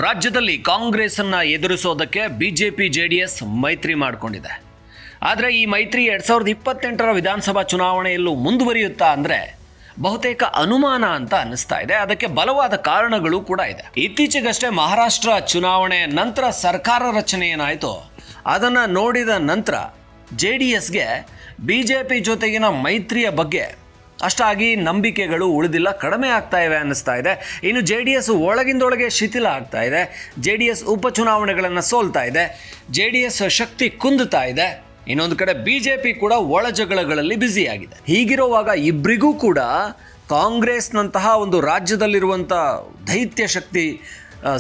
ರಾಜ್ಯದಲ್ಲಿ ಕಾಂಗ್ರೆಸ್ಸನ್ನ ಎದುರಿಸೋದಕ್ಕೆ BJP JDS ಮೈತ್ರಿ ಮಾಡಿಕೊಂಡಿದೆ. ಆದರೆ ಈ ಮೈತ್ರಿ 2028ರ ವಿಧಾನಸಭಾ ಚುನಾವಣೆಯಲ್ಲೂ ಮುಂದುವರಿಯುತ್ತಾ ಅಂದರೆ ಬಹುತೇಕ ಅನುಮಾನ ಅಂತ ಅನ್ನಿಸ್ತಾ ಇದೆ. ಅದಕ್ಕೆ ಬಲವಾದ ಕಾರಣಗಳು ಕೂಡ ಇದೆ. ಇತ್ತೀಚೆಗಷ್ಟೇ ಮಹಾರಾಷ್ಟ್ರ ಚುನಾವಣೆಯ ನಂತರ ಸರ್ಕಾರ ರಚನೆ ಏನಾಯಿತು ಅದನ್ನು ನೋಡಿದ ನಂತರ ಜೆಡಿಎಸ್ಗೆ ಬಿಜೆಪಿ ಜೊತೆಗಿನ ಮೈತ್ರಿಯ ಬಗ್ಗೆ ಅಷ್ಟಾಗಿ ನಂಬಿಕೆಗಳು ಉಳಿದಿಲ್ಲ, ಕಡಿಮೆ ಆಗ್ತಾ ಇವೆ ಅನ್ನಿಸ್ತಾ ಇದೆ. ಇನ್ನು ಜೆಡಿಎಸ್ ಒಳಗಿಂದೊಳಗೆ ಶಿಥಿಲ ಆಗ್ತಾ ಇದೆ. ಜೆಡಿಎಸ್ ಉಪಚುನಾವಣೆಗಳನ್ನು ಸೋಲ್ತಾ ಇದೆ. ಜೆಡಿಎಸ್ ಶಕ್ತಿ ಕುಂದುತ್ತಾ ಇದೆ. ಇನ್ನೊಂದು ಕಡೆ ಬಿಜೆಪಿ ಕೂಡ ಒಳ ಜಗಳಗಳಲ್ಲಿ ಬ್ಯುಸಿಯಾಗಿದೆ. ಹೀಗಿರುವಾಗ ಇಬ್ಬರಿಗೂ ಕೂಡ ಕಾಂಗ್ರೆಸ್ನಂತಹ ಒಂದು ರಾಜ್ಯದಲ್ಲಿರುವಂಥ ದೈತ್ಯ ಶಕ್ತಿ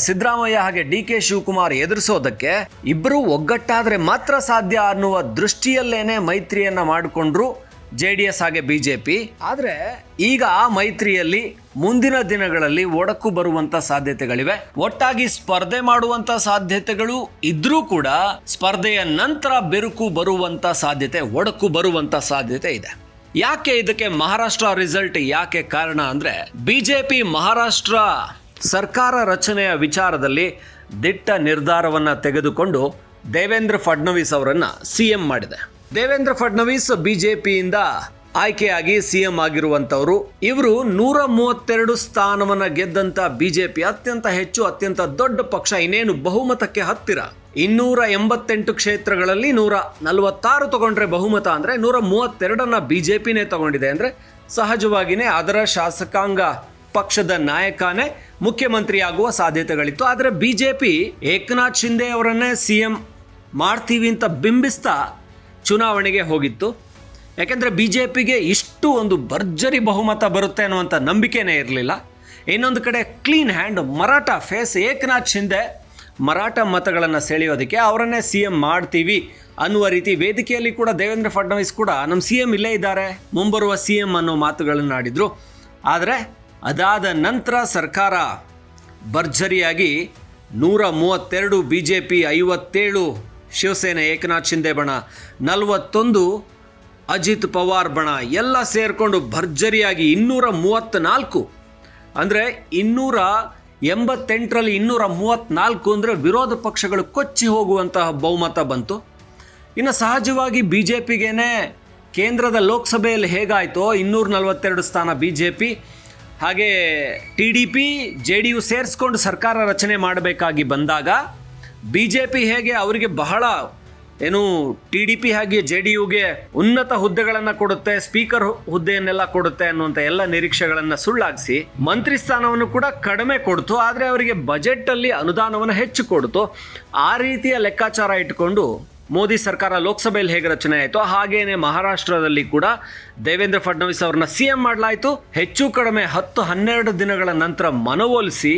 ಸಿದ್ದರಾಮಯ್ಯ ಹಾಗೆ ಡಿ.ಕೆ. ಶಿವಕುಮಾರ್ ಎದುರಿಸೋದಕ್ಕೆ ಇಬ್ಬರು ಒಗ್ಗಟ್ಟಾದರೆ ಮಾತ್ರ ಸಾಧ್ಯ ಅನ್ನುವ ದೃಷ್ಟಿಯಲ್ಲೇನೆ ಮೈತ್ರಿಯನ್ನ ಮಾಡಿಕೊಂಡ್ರು ಜೆಡಿಎಸ್ ಹಾಗೆ ಬಿಜೆಪಿ. ಆದರೆ ಈಗ ಆ ಮೈತ್ರಿಯಲ್ಲಿ ಮುಂದಿನ ದಿನಗಳಲ್ಲಿ ಒಡಕು ಬರುವಂತ ಸಾಧ್ಯತೆಗಳಿವೆ. ಒಟ್ಟಾಗಿ ಸ್ಪರ್ಧೆ ಮಾಡುವಂತ ಸಾಧ್ಯತೆಗಳು ಇದ್ರೂ ಕೂಡ ಸ್ಪರ್ಧೆಯ ನಂತರ ಬೆರುಕು ಬರುವಂತ ಸಾಧ್ಯತೆ, ಒಡಕು ಬರುವಂತ ಸಾಧ್ಯತೆ ಇದೆ. ಯಾಕೆ ಇದಕ್ಕೆ ಮಹಾರಾಷ್ಟ್ರ ರಿಸಲ್ಟ್ ಯಾಕೆ ಕಾರಣ ಅಂದ್ರೆ ಬಿಜೆಪಿ ಮಹಾರಾಷ್ಟ್ರ ಸರ್ಕಾರ ರಚನೆಯ ವಿಚಾರದಲ್ಲಿ ದಿಟ್ಟ ನಿರ್ಧಾರವನ್ನ ತೆಗೆದುಕೊಂಡು ದೇವೇಂದ್ರ ಫಡ್ನವೀಸ್ ಅವರನ್ನ ಸಿಎಂ ಮಾಡಿದೆ. ದೇವೇಂದ್ರ ಫಡ್ನವೀಸ್ ಬಿಜೆಪಿಯಿಂದ ಆಯ್ಕೆಯಾಗಿ ಸಿಎಂ ಆಗಿರುವಂತವರು. ಇವರು 132 ಸ್ಥಾನವನ್ನ ಗೆದ್ದಂತ ಬಿಜೆಪಿ ಅತ್ಯಂತ ದೊಡ್ಡ ಪಕ್ಷ, ಇನ್ನೇನು ಬಹುಮತಕ್ಕೆ ಹತ್ತಿರ. 288 ಕ್ಷೇತ್ರಗಳಲ್ಲಿ 146 ತಗೊಂಡ್ರೆ ಬಹುಮತ ಅಂದ್ರೆ 132 ಬಿಜೆಪಿನೇ ತಗೊಂಡಿದೆ. ಅಂದ್ರೆ ಸಹಜವಾಗಿನೇ ಅದರ ಶಾಸಕಾಂಗ ಪಕ್ಷದ ನಾಯಕನೇ ಮುಖ್ಯಮಂತ್ರಿ ಆಗುವ ಸಾಧ್ಯತೆಗಳಿತ್ತು. ಆದರೆ ಬಿಜೆಪಿ ಏಕನಾಥ್ ಶಿಂದೆ ಅವರನ್ನೇ ಸಿಎಂ ಮಾಡ್ತೀವಿ ಅಂತ ಬಿಂಬಿಸ್ತಾ ಚುನಾವಣೆಗೆ ಹೋಗಿತ್ತು. ಯಾಕೆಂದರೆ ಬಿಜೆಪಿಗೆ ಇಷ್ಟು ಒಂದು ಭರ್ಜರಿ ಬಹುಮತ ಬರುತ್ತೆ ಅನ್ನುವಂಥ ನಂಬಿಕೆನೇ ಇರಲಿಲ್ಲ. ಇನ್ನೊಂದು ಕಡೆ clean hand Maratha face Eknath Shinde Maratha ಮತಗಳನ್ನು ಸೆಳೆಯೋದಕ್ಕೆ ಅವರನ್ನೇ ಸಿಎಂ ಮಾಡ್ತೀವಿ ಅನ್ನುವ ರೀತಿ ವೇದಿಕೆಯಲ್ಲಿ ಕೂಡ ದೇವೇಂದ್ರ ಫಡ್ನವೀಸ್ ಕೂಡ ನಮ್ಮ ಸಿಎಂ ಇಲ್ಲೇ ಇದ್ದಾರೆ, ಮುಂಬರುವ ಸಿಎಂ ಅನ್ನೋ ಮಾತುಗಳನ್ನು ಆಡಿದ್ರು. ಆದರೆ ಅದಾದ ನಂತರ ಸರ್ಕಾರ ಭರ್ಜರಿಯಾಗಿ 132 ಬಿಜೆಪಿ, 57 ಶಿವಸೇನೆ ಏಕನಾಥ್ ಶಿಂದೆ ಬಣ, 41 ಅಜಿತ್ ಪವಾರ್ ಬಣ ಎಲ್ಲ ಸೇರಿಕೊಂಡು ಭರ್ಜರಿಯಾಗಿ 234 ಅಂದರೆ 288ರಲ್ಲಿ 234 ಅಂದರೆ ವಿರೋಧ ಪಕ್ಷಗಳು ಕೊಚ್ಚಿ ಹೋಗುವಂತಹ ಬಹುಮತ ಬಂತು. ಇನ್ನು ಸಹಜವಾಗಿ ಬಿ ಜೆ ಪಿಗೇನೆ ಕೇಂದ್ರದ ಲೋಕಸಭೆಯಲ್ಲಿ ಹೇಗಾಯಿತೋ 242 ಸ್ಥಾನ ಬಿ ಜೆ ಪಿ, ಹಾಗೆ T D P J D U ಸೇರಿಸ್ಕೊಂಡು ಸರ್ಕಾರ ರಚನೆ ಮಾಡಬೇಕಾಗಿ ಬಂದಾಗ ಬಿ ಜೆ ಪಿ ಹೇಗೆ ಅವರಿಗೆ ಬಹಳ ಟಿ ಡಿ ಪಿ ಹಾಗೆ ಜೆ ಡಿ ಯುಗೆ ಉನ್ನತ ಹುದ್ದೆಗಳನ್ನು ಕೊಡುತ್ತೆ, ಸ್ಪೀಕರ್ ಹುದ್ದೆಯನ್ನೆಲ್ಲ ಕೊಡುತ್ತೆ ಅನ್ನುವಂಥ ಎಲ್ಲ ನಿರೀಕ್ಷೆಗಳನ್ನು ಸುಳ್ಳಾಗಿಸಿ ಮಂತ್ರಿ ಸ್ಥಾನವನ್ನು ಕೂಡ ಕಡಿಮೆ ಕೊಡ್ತು. ಆದರೆ ಅವರಿಗೆ ಬಜೆಟಲ್ಲಿ ಅನುದಾನವನ್ನು ಹೆಚ್ಚು ಕೊಡ್ತು. ಆ ರೀತಿಯ ಲೆಕ್ಕಾಚಾರ ಇಟ್ಕೊಂಡು ಮೋದಿ ಸರ್ಕಾರ ಲೋಕಸಭೆಯಲ್ಲಿ ಹೇಗೆ ರಚನೆ ಆಯಿತು ಹಾಗೇನೆ ಮಹಾರಾಷ್ಟ್ರದಲ್ಲಿ ಕೂಡ ದೇವೇಂದ್ರ ಫಡ್ನವೀಸ್ ಅವ್ರನ್ನ ಸಿಎಂ ಮಾಡಲಾಯಿತು. ಹೆಚ್ಚು ಕಡಿಮೆ 10-12 ದಿನಗಳ ನಂತರ ಮನವೊಲಿಸಿ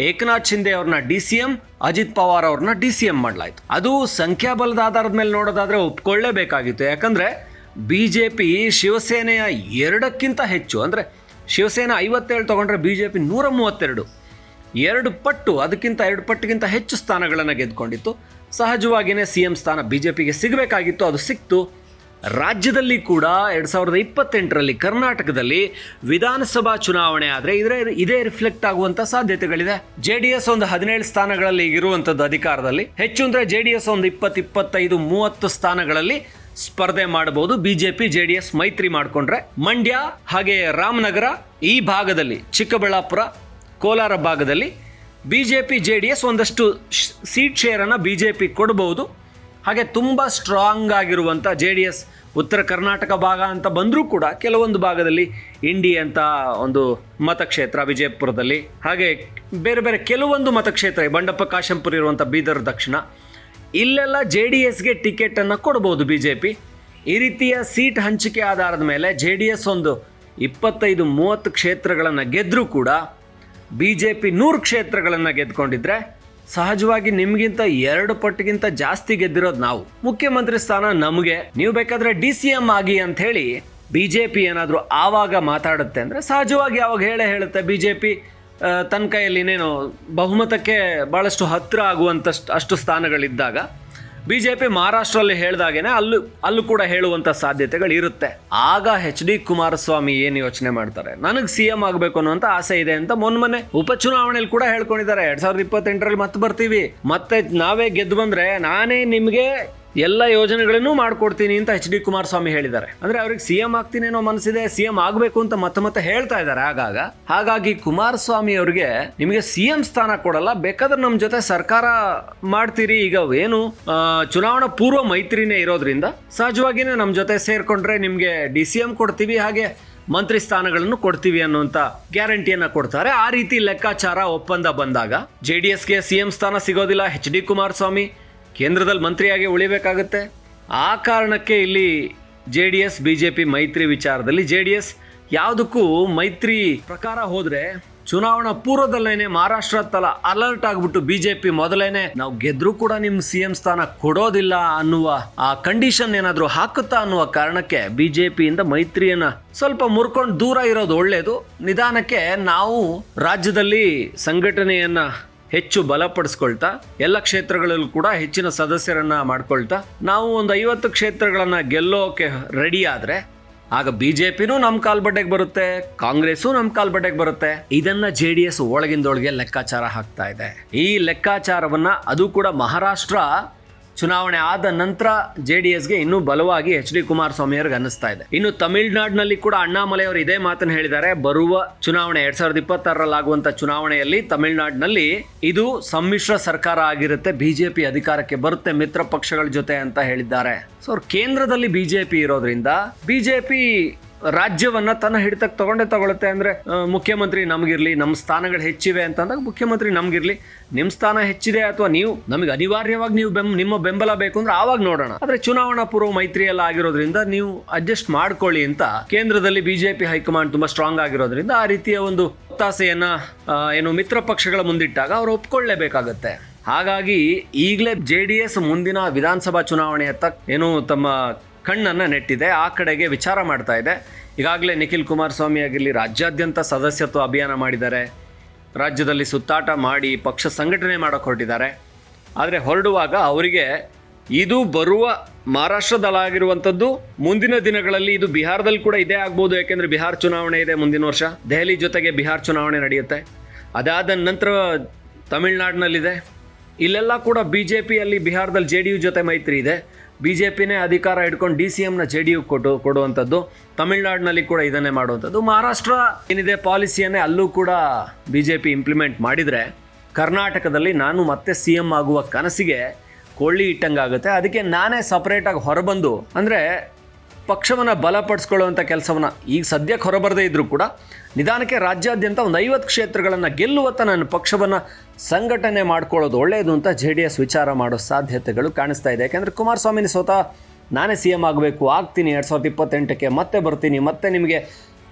ಏಕನಾಥ್ ಶಿಂದೆ ಅವ್ರನ್ನ D C M, Ajit Pawar ಅವ್ರನ್ನ ಡಿ ಸಿ ಎಂ ಮಾಡಲಾಯಿತು. ಅದು ಸಂಖ್ಯಾಬಲದ ಆಧಾರದ ಮೇಲೆ ನೋಡೋದಾದ್ರೆ ಒಪ್ಕೊಳ್ಳೇಬೇಕಾಗಿತ್ತು. ಯಾಕಂದರೆ ಬಿ ಜೆ ಪಿ ಶಿವಸೇನೆಯ 2ಕ್ಕಿಂತ ಹೆಚ್ಚು, ಅಂದರೆ ಶಿವಸೇನೆ 57 ತಗೊಂಡ್ರೆ ಬಿ ಜೆ ಪಿ 132, 2 ಪಟ್ಟು, ಅದಕ್ಕಿಂತ 2 ಪಟ್ಟಿಗಿಂತ ಹೆಚ್ಚು ಸ್ಥಾನಗಳನ್ನು ಗೆದ್ಕೊಂಡಿತ್ತು. ಸಹಜವಾಗಿಯೇ ಸಿ ಎಂ ಸ್ಥಾನ ಬಿ ಜೆ ಪಿಗೆ ಸಿಗಬೇಕಾಗಿತ್ತು, ಅದು ಸಿಕ್ತು. ರಾಜ್ಯದಲ್ಲಿ ಕೂಡ 2028ರಲ್ಲಿ ಕರ್ನಾಟಕದಲ್ಲಿ ವಿಧಾನಸಭಾ ಚುನಾವಣೆ ಆದರೆ ಇದೇ ರಿಫ್ಲೆಕ್ಟ್ ಆಗುವಂಥ ಸಾಧ್ಯತೆಗಳಿದೆ. ಜೆ ಡಿ ಎಸ್ ಒಂದು 17 ಸ್ಥಾನಗಳಲ್ಲಿ ಇರುವಂಥದ್ದು ಅಧಿಕಾರದಲ್ಲಿ, ಹೆಚ್ಚು ಅಂದರೆ ಜೆ ಡಿ ಎಸ್ ಒಂದು 20, 25, 30 ಸ್ಥಾನಗಳಲ್ಲಿ ಸ್ಪರ್ಧೆ ಮಾಡಬಹುದು ಬಿಜೆಪಿ ಜೆ ಡಿ ಎಸ್ ಮೈತ್ರಿ ಮಾಡಿಕೊಂಡ್ರೆ. ಮಂಡ್ಯ ಹಾಗೆ ರಾಮನಗರ ಈ ಭಾಗದಲ್ಲಿ, ಚಿಕ್ಕಬಳ್ಳಾಪುರ, ಕೋಲಾರ ಭಾಗದಲ್ಲಿ ಬಿಜೆಪಿ ಜೆ ಡಿ ಎಸ್ ಒಂದಷ್ಟು ಸೀಟ್ ಶೇರನ್ನು ಬಿಜೆಪಿ ಕೊಡಬಹುದು. ಹಾಗೆ ತುಂಬ ಸ್ಟ್ರಾಂಗ್ ಆಗಿರುವಂಥ ಜೆ ಡಿ ಎಸ್ ಉತ್ತರ ಕರ್ನಾಟಕ ಭಾಗ ಅಂತ ಬಂದರೂ ಕೂಡ ಕೆಲವೊಂದು ಭಾಗದಲ್ಲಿ ಇಂಡಿ ಅಂತ ಒಂದು ಮತಕ್ಷೇತ್ರ ವಿಜಯಪುರದಲ್ಲಿ, ಹಾಗೆ ಬೇರೆ ಬೇರೆ ಕೆಲವೊಂದು ಮತಕ್ಷೇತ್ರ ಬಂಡಪ್ಪ ಕಾಶಂಪುರ ಇರುವಂಥ ಬೀದರ್ ದಕ್ಷಿಣ, ಇಲ್ಲೆಲ್ಲ ಜೆ ಡಿ ಎಸ್ಗೆ ಟಿಕೆಟನ್ನು ಕೊಡ್ಬೋದು ಬಿ ಜೆ ಪಿ. ಈ ರೀತಿಯ ಸೀಟ್ ಹಂಚಿಕೆ ಆಧಾರದ ಮೇಲೆ ಜೆ ಡಿ ಎಸ್ ಒಂದು 25-30 ಕ್ಷೇತ್ರಗಳನ್ನು ಗೆದ್ದರೂ ಕೂಡ ಬಿ ಜೆ ಪಿ 100 ಕ್ಷೇತ್ರಗಳನ್ನು ಗೆದ್ಕೊಂಡಿದ್ರೆ ಸಹಜವಾಗಿ ನಿಮಗಿಂತ 2 ಪಟ್ಟಿಗಿಂತ ಜಾಸ್ತಿ ಗೆದ್ದಿರೋದು ನಾವು. ಮುಖ್ಯಮಂತ್ರಿ ಸ್ಥಾನ ನಮಗೆ, ನೀವು ಬೇಕಾದ್ರೆ ಡಿ ಸಿ ಎಂ ಆಗಿ ಅಂತ ಹೇಳಿ ಬಿ ಜೆ ಪಿ ಏನಾದರೂ ಆವಾಗ ಮಾತಾಡುತ್ತೆ ಅಂದರೆ ಸಹಜವಾಗಿ ಆವಾಗ ಹೇಳುತ್ತೆ ಬಿ ಜೆ ಪಿ ತನ್ನ ಕೈಯಲ್ಲಿ ಬಹುಮತಕ್ಕೆ ಭಾಳಷ್ಟು ಹತ್ತಿರ ಆಗುವಂಥ ಅಷ್ಟು ಸ್ಥಾನಗಳಿದ್ದಾಗ ಬಿಜೆಪಿ ಮಹಾರಾಷ್ಟ್ರಲ್ಲಿ ಹೇಳ್ದಾಗೇನೆ ಅಲ್ಲೂ ಕೂಡ ಹೇಳುವಂತ ಸಾಧ್ಯತೆಗಳು ಇರುತ್ತೆ. ಆಗ HD ಕುಮಾರಸ್ವಾಮಿ ಏನ್ ಯೋಚನೆ ಮಾಡ್ತಾರೆ, ನನಗ್ CM ಆಗ್ಬೇಕು ಅನ್ನುವಂತ ಆಸೆ ಇದೆ ಅಂತ ಮೊನ್ನೆ ಉಪಚುನಾವಣೆಯಲ್ಲಿ ಕೂಡ ಹೇಳ್ಕೊಂಡಿದ್ದಾರೆ. 2028ರಲ್ಲಿ ಮತ್ತೆ ಬರ್ತೀವಿ, ಮತ್ತೆ ನಾವೇ ಗೆದ್ದು ಬಂದ್ರೆ ನಾನೇ ನಿಮ್ಗೆ ಎಲ್ಲ ಯೋಜನೆಗಳನ್ನು ಮಾಡ್ಕೊಡ್ತೀನಿ ಅಂತ HD ಕುಮಾರಸ್ವಾಮಿ ಹೇಳಿದ್ದಾರೆ. ಅಂದ್ರೆ ಅವ್ರಿಗೆ CM ಆಗ್ತೀನಿ ಅನ್ನೋ ಮನಸ್ಸಿದೆ, CM ಆಗ್ಬೇಕು ಅಂತ ಮತ್ತೆ ಹೇಳ್ತಾ ಇದ್ದಾರೆ ಆಗಾಗ. ಹಾಗಾಗಿ ಕುಮಾರಸ್ವಾಮಿ ಅವ್ರಿಗೆ ನಿಮಗೆ CM ಸ್ಥಾನ ಕೊಡಲ್ಲ, ಬೇಕಾದ್ರೆ ನಮ್ ಜೊತೆ ಸರ್ಕಾರ ಮಾಡ್ತೀರಿ, ಈಗ ಏನು ಚುನಾವಣಾ ಪೂರ್ವ ಮೈತ್ರಿನೇ ಇರೋದ್ರಿಂದ ಸಹಜವಾಗಿನೇ ನಮ್ ಜೊತೆ ಸೇರ್ಕೊಂಡ್ರೆ ನಿಮ್ಗೆ DCM ಕೊಡ್ತೀವಿ, ಹಾಗೆ ಮಂತ್ರಿ ಸ್ಥಾನಗಳನ್ನು ಕೊಡ್ತೀವಿ ಅನ್ನುವಂತ ಗ್ಯಾರಂಟಿಯನ್ನ ಕೊಡ್ತಾರೆ. ಆ ರೀತಿ ಲೆಕ್ಕಾಚಾರ ಒಪ್ಪಂದ ಬಂದಾಗ JDSಗೆ CM ಸ್ಥಾನ ಸಿಗೋದಿಲ್ಲ, HD ಕುಮಾರಸ್ವಾಮಿ ಕೇಂದ್ರದಲ್ಲಿ ಮಂತ್ರಿಯಾಗಿ ಉಳಿಬೇಕಾಗುತ್ತೆ. ಆ ಕಾರಣಕ್ಕೆ ಇಲ್ಲಿ JDS BJP ಮೈತ್ರಿ ವಿಚಾರದಲ್ಲಿ JDS ಯಾವುದಕ್ಕೂ ಮೈತ್ರಿ ಪ್ರಕಾರ ಹೋದ್ರೆ ಚುನಾವಣಾ ಪೂರ್ವದಲ್ಲೇನೆ ಮಹಾರಾಷ್ಟ್ರ ತಲ ಅಲರ್ಟ್ ಆಗ್ಬಿಟ್ಟು BJP ಮೊದಲೇನೆ ನಾವು ಗೆದ್ರೂ ಕೂಡ ನಿಮ್ CM ಸ್ಥಾನ ಕೊಡೋದಿಲ್ಲ ಅನ್ನುವ ಆ ಕಂಡೀಷನ್ ಏನಾದ್ರು ಹಾಕುತ್ತಾ ಅನ್ನುವ ಕಾರಣಕ್ಕೆ BJPಯಿಂದ ಮೈತ್ರಿಯನ್ನ ಸ್ವಲ್ಪ ಮುರ್ಕೊಂಡು ದೂರ ಇರೋದು ಒಳ್ಳೇದು. ನಿಧಾನಕ್ಕೆ ನಾವು ರಾಜ್ಯದಲ್ಲಿ ಸಂಘಟನೆಯನ್ನ ಹೆಚ್ಚು ಬಲಪಡಿಸ್ಕೊಳ್ತಾ ಎಲ್ಲ ಕ್ಷೇತ್ರಗಳಲ್ಲೂ ಕೂಡ ಹೆಚ್ಚಿನ ಸದಸ್ಯರನ್ನ ಮಾಡ್ಕೊಳ್ತಾ ನಾವು ಒಂದು 50 ಕ್ಷೇತ್ರಗಳನ್ನ ಗೆಲ್ಲೋಕೆ ರೆಡಿ ಆದ್ರೆ ಆಗ BJPನೂ ನಮ್ಮ ಕಾಲ್ಬಡ್ಡೆಗೆ ಬರುತ್ತೆ, ಕಾಂಗ್ರೆಸ್ಸು ನಮ್ಮ ಕಾಲ್ಬಡ್ಡೆಗೆ ಬರುತ್ತೆ. ಇದನ್ನ JDS ಒಳಗಿಂದೊಳಗೆ ಲೆಕ್ಕಾಚಾರ ಹಾಕ್ತಾ ಇದೆ. ಈ ಲೆಕ್ಕಾಚಾರವನ್ನ ಅದು ಕೂಡ ಮಹಾರಾಷ್ಟ್ರ ಚುನಾವಣೆ ಆದ ನಂತರ JDSಗೆ ಇನ್ನೂ ಬಲವಾಗಿ HD ಕುಮಾರಸ್ವಾಮಿ ಅವ್ರಿಗೆ ಅನ್ನಿಸ್ತಾ ಇದೆ. ಇನ್ನು ತಮಿಳುನಾಡಿನಲ್ಲಿ ಕೂಡ ಅಣ್ಣಾಮಲೈ ಅವರು ಇದೇ ಮಾತನ್ನು ಹೇಳಿದ್ದಾರೆ. ಬರುವ ಚುನಾವಣೆ 2026ರಲ್ಲಿ ಆಗುವಂತ ಚುನಾವಣೆಯಲ್ಲಿ ತಮಿಳುನಾಡಿನಲ್ಲಿ ಇದು ಸಮ್ಮಿಶ್ರ ಸರ್ಕಾರ ಆಗಿರುತ್ತೆ, BJP ಅಧಿಕಾರಕ್ಕೆ ಬರುತ್ತೆ ಮಿತ್ರ ಪಕ್ಷಗಳ ಜೊತೆ ಅಂತ ಹೇಳಿದ್ದಾರೆ. ಸೊ ಅವ್ರು ಕೇಂದ್ರದಲ್ಲಿ BJP ಇರೋದ್ರಿಂದ BJP ರಾಜ್ಯವನ್ನ ತನ್ನ ಹಿಡಿತಕ್ಕೆ ತಗೊಳುತ್ತೆ. ಅಂದ್ರೆ ಮುಖ್ಯಮಂತ್ರಿ ನಮ್ಗಿರ್ಲಿ, ನಮ್ಮ ಸ್ಥಾನಗಳು ಹೆಚ್ಚಿವೆ ಅಂತಂದಾಗ ಮುಖ್ಯಮಂತ್ರಿ ನಮ್ಗಿರ್ಲಿ, ನಿಮ್ ಸ್ಥಾನ ಹೆಚ್ಚಿದೆ ಅಥವಾ ನೀವು ನಮಗೆ ಅನಿವಾರ್ಯವಾಗಿ ನೀವು ನಿಮ್ಮ ಬೆಂಬಲ ಬೇಕು ಅಂದ್ರೆ ಆವಾಗ ನೋಡೋಣ, ಆದ್ರೆ ಚುನಾವಣಾ ಪೂರ್ವ ಮೈತ್ರಿ ಎಲ್ಲ ಆಗಿರೋದ್ರಿಂದ ನೀವು ಅಡ್ಜಸ್ಟ್ ಮಾಡ್ಕೊಳ್ಳಿ ಅಂತ ಕೇಂದ್ರದಲ್ಲಿ BJP ಹೈಕಮಾಂಡ್ ತುಂಬಾ ಸ್ಟ್ರಾಂಗ್ ಆಗಿರೋದ್ರಿಂದ ಆ ರೀತಿಯ ಒಂದು ಒತ್ತಾಸೆಯನ್ನ ಏನು ಮಿತ್ರ ಪಕ್ಷಗಳ ಮುಂದಿಟ್ಟಾಗ ಅವ್ರು ಒಪ್ಕೊಳ್ಳೇಬೇಕಾಗತ್ತೆ. ಹಾಗಾಗಿ ಈಗಲೇ JDS ಮುಂದಿನ ವಿಧಾನಸಭಾ ಚುನಾವಣೆಯತ್ತ ಏನು ತಮ್ಮ ಕಣ್ಣನ್ನು ನೆಟ್ಟಿದೆ, ಆ ಕಡೆಗೆ ವಿಚಾರ ಮಾಡ್ತಾ ಇದೆ. ಈಗಾಗಲೇ ನಿಖಿಲ್ ಕುಮಾರಸ್ವಾಮಿ ಆಗಿರಲಿ ರಾಜ್ಯಾದ್ಯಂತ ಸದಸ್ಯತ್ವ ಅಭಿಯಾನ ಮಾಡಿದ್ದಾರೆ, ರಾಜ್ಯದಲ್ಲಿ ಸುತ್ತಾಟ ಮಾಡಿ ಪಕ್ಷ ಸಂಘಟನೆ ಮಾಡೋಕೆ ಹೊರಟಿದ್ದಾರೆ. ಆದರೆ ಹೊರಡುವಾಗ ಅವರಿಗೆ ಇದು ಬರುವ ಮಹಾರಾಷ್ಟ್ರದಲ್ಲಾಗಿರುವಂಥದ್ದು ಮುಂದಿನ ದಿನಗಳಲ್ಲಿ ಇದು ಬಿಹಾರದಲ್ಲಿ ಕೂಡ ಇದೇ ಆಗ್ಬೋದು. ಯಾಕೆಂದರೆ ಬಿಹಾರ ಚುನಾವಣೆ ಇದೆ ಮುಂದಿನ ವರ್ಷ, ದೆಹಲಿ ಜೊತೆಗೆ ಬಿಹಾರ ಚುನಾವಣೆ ನಡೆಯುತ್ತೆ. ಅದಾದ ನಂತರ ತಮಿಳುನಾಡಿನಲ್ಲಿದೆ. ಇಲ್ಲೆಲ್ಲ ಕೂಡ BJPಯಲ್ಲಿ ಬಿಹಾರದಲ್ಲಿ JDU ಜೊತೆ ಮೈತ್ರಿ ಇದೆ, BJPನೇ ಅಧಿಕಾರ ಇಟ್ಕೊಂಡು DCMನ JDU ಕೊಡುವಂಥದ್ದು. ತಮಿಳುನಾಡಿನಲ್ಲಿ ಕೂಡ ಇದನ್ನೇ ಮಾಡುವಂಥದ್ದು. ಮಹಾರಾಷ್ಟ್ರ ಏನಿದೆ ಪಾಲಿಸಿಯನ್ನೇ ಅಲ್ಲೂ ಕೂಡ BJP ಇಂಪ್ಲಿಮೆಂಟ್ ಮಾಡಿದರೆ ಕರ್ನಾಟಕದಲ್ಲಿ ನಾನು ಮತ್ತೆ CM ಆಗುವ ಕನಸಿಗೆ ಕೊಳ್ಳಿ ಇಟ್ಟಂಗಾಗುತ್ತೆ. ಅದಕ್ಕೆ ನಾನೇ ಸಪ್ರೇಟಾಗಿ ಹೊರಬಂದು ಅಂದರೆ ಪಕ್ಷವನ್ನು ಬಲಪಡಿಸ್ಕೊಳ್ಳುವಂಥ ಕೆಲಸವನ್ನು ಈಗ ಸದ್ಯಕ್ಕೆ ಹೊರಬರದೇ ಇದ್ದರೂ ಕೂಡ ನಿಧಾನಕ್ಕೆ ರಾಜ್ಯಾದ್ಯಂತ ಒಂದು 50 ಕ್ಷೇತ್ರಗಳನ್ನು ಗೆಲ್ಲುವತ್ತ ನನ್ನ ಪಕ್ಷವನ್ನು ಸಂಘಟನೆ ಮಾಡ್ಕೊಳ್ಳೋದು ಒಳ್ಳೆಯದು ಅಂತ JDS ವಿಚಾರ ಮಾಡೋ ಸಾಧ್ಯತೆಗಳು ಕಾಣಿಸ್ತಾ ಇದೆ. ಯಾಕೆಂದರೆ ಕುಮಾರಸ್ವಾಮಿನ ಸ್ವತಃ ನಾನೇ CM ಆಗ್ತೀನಿ 2028ಕ್ಕೆ ಮತ್ತೆ ಬರ್ತೀನಿ, ಮತ್ತೆ ನಿಮಗೆ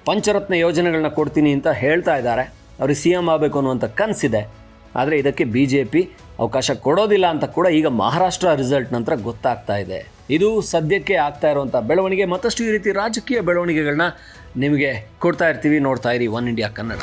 ಪಂಚರತ್ನ ಯೋಜನೆಗಳನ್ನ ಕೊಡ್ತೀನಿ ಅಂತ ಹೇಳ್ತಾ ಇದ್ದಾರೆ. ಅವ್ರಿಗೆ CM ಆಗಬೇಕು ಅನ್ನುವಂಥ ಕನಸಿದೆ. ಆದರೆ ಇದಕ್ಕೆ BJP ಅವಕಾಶ ಕೊಡೋದಿಲ್ಲ ಅಂತ ಕೂಡ ಈಗ ಮಹಾರಾಷ್ಟ್ರ ರಿಸಲ್ಟ್ ನಂತರ ಗೊತ್ತಾಗ್ತಾ ಇದೆ. ಇದು ಸದ್ಯಕ್ಕೆ ಆಗ್ತಾ ಇರುವಂಥ ಬೆಳವಣಿಗೆ. ಮತ್ತಷ್ಟು ಈ ರೀತಿ ರಾಜಕೀಯ ಬೆಳವಣಿಗೆಗಳನ್ನ ನಿಮಗೆ ಕೊಡ್ತಾ ಇರ್ತೀವಿ. ನೋಡ್ತಾ ಇರಿ ಒನ್ ಇಂಡಿಯಾ ಕನ್ನಡ.